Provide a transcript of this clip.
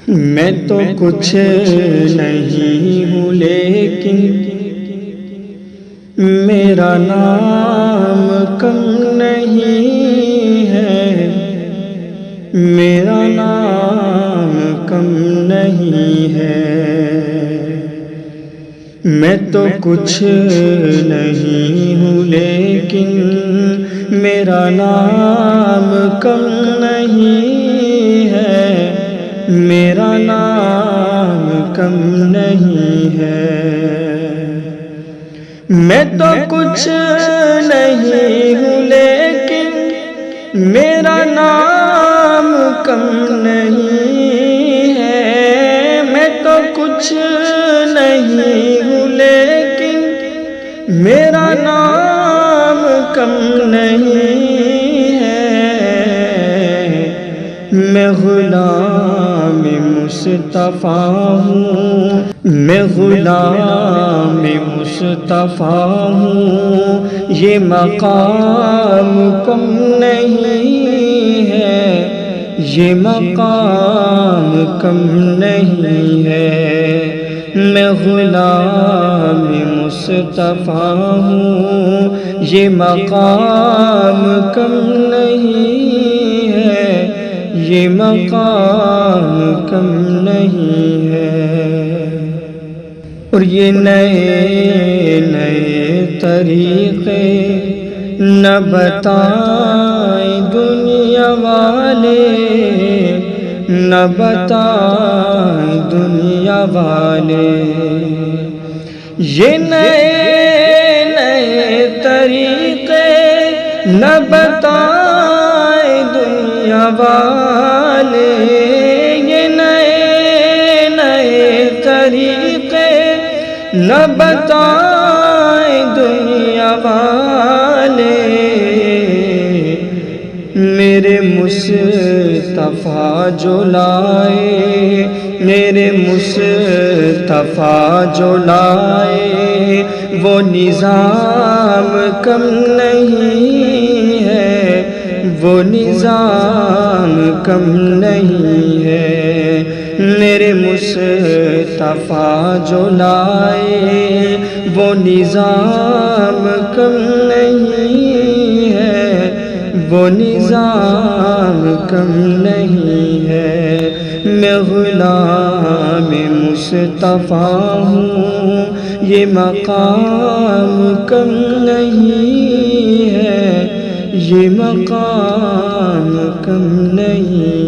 میں تو کچھ نہیں ہوں لیکن میرا نام کم نہیں ہے، میرا نام کم نہیں ہے۔ میں تو کچھ نہیں ہوں لیکن میرا نام کم نہیں ہے، میرا نام کم نہیں ہے۔ میں تو کچھ نہیں ہوں لیکن میرا نام کم نہیں ہے، میں تو کچھ نہیں ہوں لیکن میرا نام کم نہیں ہے۔ میں غلام مصطفیٰ ہوں، میں غلام مصطفیٰ ہوں، یہ مقام کم نہیں ہے، یہ مقام کم نہیں ہے۔ میں غلام مصطفیٰ ہوں، یہ مقام کم نہیں ہے، یہ مقام کم نہیں ہے۔ اور یہ نئے نئے طریقے نہ بتائیں دنیا والے، نہ بتائیں دنیا والے۔ یہ نئے نئے طریقے نہ بتائیں دنیا والے، یہ نئے نئے طریقے نہ بتائیں دنیا والے۔ میرے مصطفیٰ جو لائے، میرے مصطفیٰ جو لائے، وہ نظام کم نہیں ہے، وہ نظام کم نہیں ہے۔ میرے مصطفیٰ جو لائے، وہ نظام کم نہیں ہے، وہ نظام کم نہیں ہے۔ میں غلام مصطفیٰ ہوں، یہ مقام کم نہیں ہے، یہ مقام کم نہیں